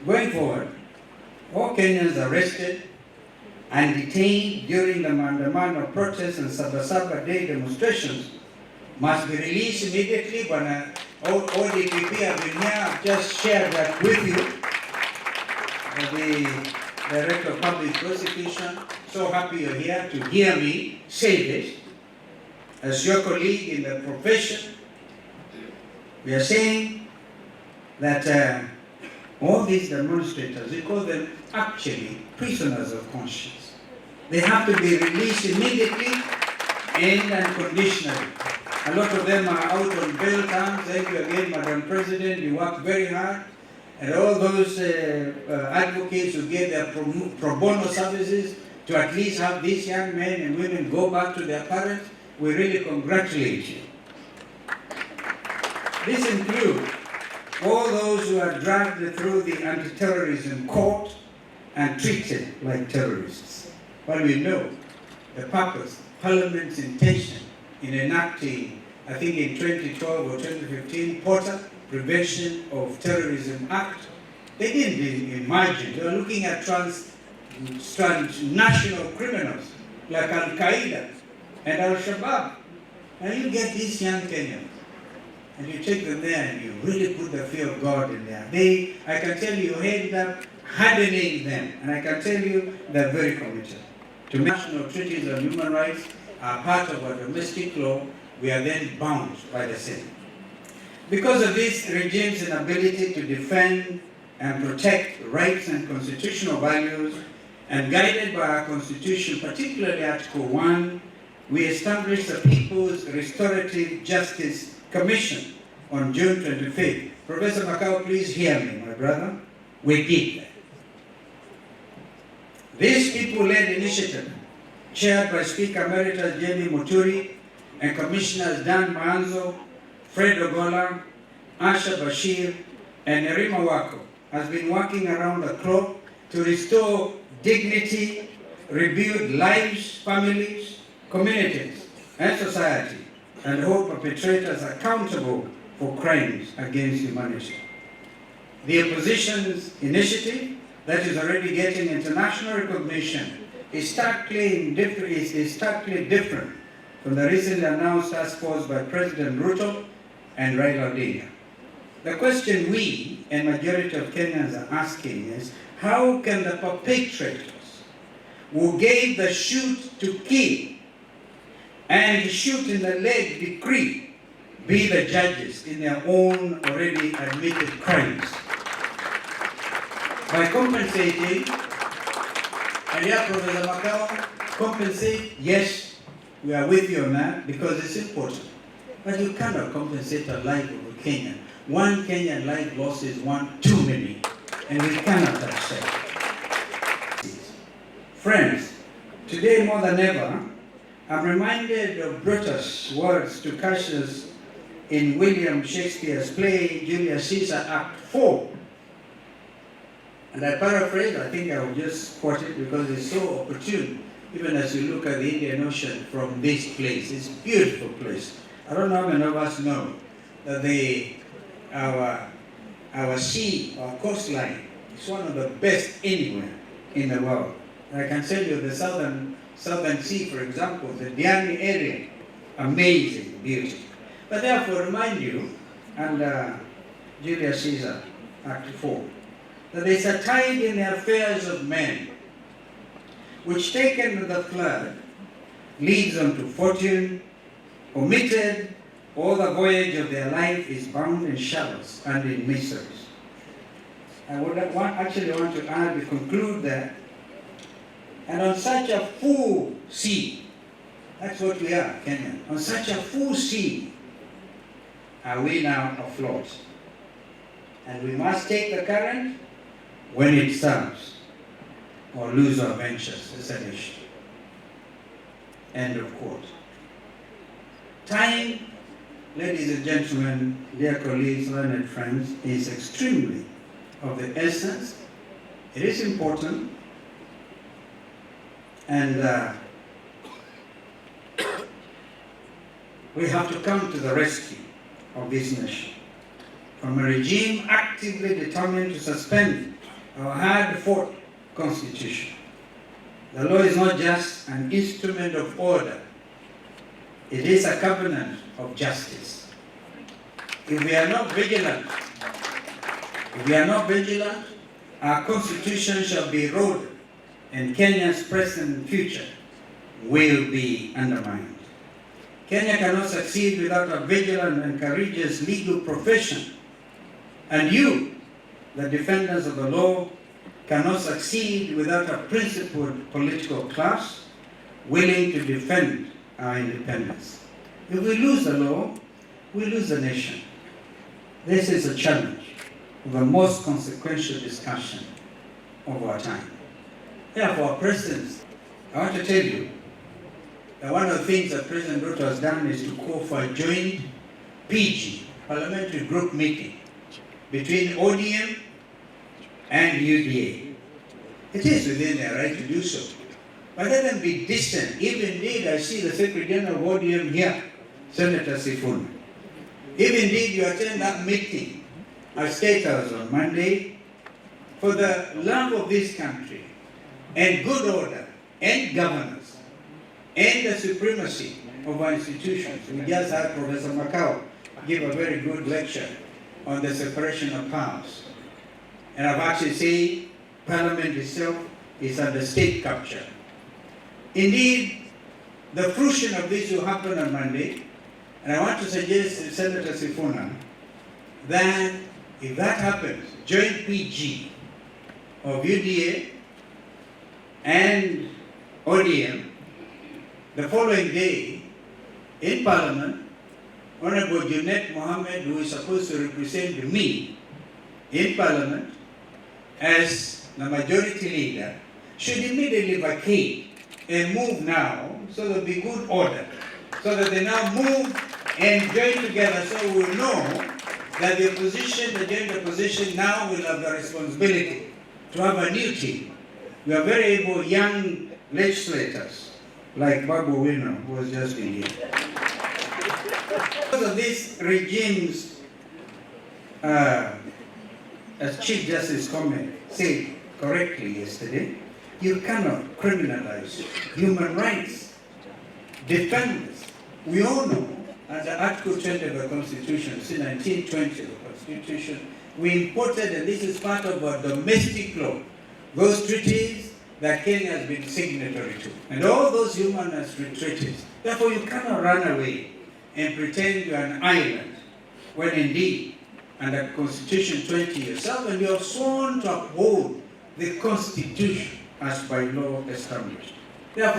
Going forward, all Kenyans arrested and detained during the maandamano protests and Sabasaba Day demonstrations must be released immediately. When ODPP have been here, I've just shared that with you. The Director of Public Prosecution, so happy you're here to hear me say this. As your colleague in the profession, we are saying that all these demonstrators, we call them actually prisoners of conscience. They have to be released immediately and unconditionally. A lot of them are out on bail terms. Thank you again, Madam President. You worked very hard. And all those advocates who gave their pro bono services to at least have these young men and women go back to their parents, we really congratulate you. This includes all those who are dragged through the anti-terrorism court and treated like terrorists. But we know the purpose, Parliament's intention in enacting, I think in 2012 or 2015, Porter Prevention of Terrorism Act. They didn't imagine. They were looking at transnational criminals like Al-Qaeda and Al-Shabaab. And you get these young Kenyans and you take them there and you really put the fear of God in there. I can tell you, end up hardening them. And I can tell you they're very committed. To national treaties on human rights are part of our domestic law. We are then bound by the same. Because of this regime's inability to defend and protect rights and constitutional values, and guided by our Constitution, particularly Article 1, we established the People's Restorative Justice Commission on June 25th. Professor Makau, please hear me, my brother. We did that. This people-led initiative, chaired by Speaker Emeritus Jamie Muturi and Commissioners Dan Maanzo, Fred Ogola, Asha Bashir, and Nerima Wako, has been working around the clock to restore dignity, rebuild lives, families, communities, and society, and hold perpetrators accountable for crimes against humanity. The opposition's initiative, that is already getting international recognition, is starkly different from the recently announced task force by President Ruto and Raila Odinga. The question we and majority of Kenyans are asking is, how can the perpetrators who gave the shoot to kill and shoot in the leg decree be the judges in their own already admitted crimes? By compensating, and yeah, Professor Makau, compensate, yes, we are with you on that because it's important. But you cannot compensate a life of a Kenyan. One Kenyan life lost is one too many, and we cannot accept. Friends, today more than ever, I'm reminded of Brutus' words to Cassius in William Shakespeare's play Julius Caesar Act 4. And I paraphrase, I think I will just quote it because it's so opportune, even as you look at the Indian Ocean from this place. It's a beautiful place. I don't know how many of us know that our sea, our coastline, is one of the best anywhere in the world. And I can tell you the southern sea, for example, the Diani area, amazing beauty. But therefore, remind you, and Julius Caesar, Act 4, that there's a tide in the affairs of men, which taken with the flood, leads them to fortune, omitted, all the voyage of their life is bound in shallows and in miseries. I would actually want to add, we conclude that, and on such a full sea, that's what we are, Kenya, on such a full sea, are we now afloat. And we must take the current when it serves, or lose our ventures, is an issue. End of quote. Time, ladies and gentlemen, dear colleagues, learned friends, is extremely of the essence. It is important, and we have to come to the rescue of this nation from a regime actively determined to suspend our hard-fought constitution. The law is not just an instrument of order. It is a covenant of justice. If we are not vigilant, our constitution shall be eroded and Kenya's present and future will be undermined. Kenya cannot succeed without a vigilant and courageous legal profession. And you, the defenders of the law, cannot succeed without a principled political class willing to defend our independence. If we lose the law, we lose the nation. This is a challenge of the most consequential discussion of our time. Therefore, President, I want to tell you that one of the things that President Ruto has done is to call for a joint PG, parliamentary group meeting, between ODM and UDA. It is within their right to do so. But let them be distant. If indeed I see the Secretary General of ODM here, Senator Sifuna, if indeed you attend that meeting at State House on Monday, for the love of this country and good order and governance and the supremacy of our institutions. We just had Professor Makau give a very good lecture on the separation of powers. And I've actually said Parliament itself is under state capture. Indeed, the fruition of this will happen on Monday, and I want to suggest to Senator Sifuna that if that happens, joint PG of UDA and ODM, the following day in Parliament, Honorable Junet Mohammed, who is supposed to represent me in Parliament as the majority leader, should immediately vacate and move now, so there will be good order, so that they now move and join together, so we will know that the opposition, the joint opposition, now will have the responsibility to have a new team. We are very able young legislators, like Babu Wino, who was just in here. Because of these regimes, as Chief Justice Comey said correctly yesterday, you cannot criminalize human rights. Defenders, we all know, under Article 20 of the Constitution, since 1920 of the Constitution, we imported, and this is part of our domestic law, those treaties that Kenya has been signatory to, and all those human rights treaties. Therefore, you cannot run away and pretend you're an island, when indeed, under Constitution 20 yourself, and you have sworn to uphold the Constitution as by law established. Therefore,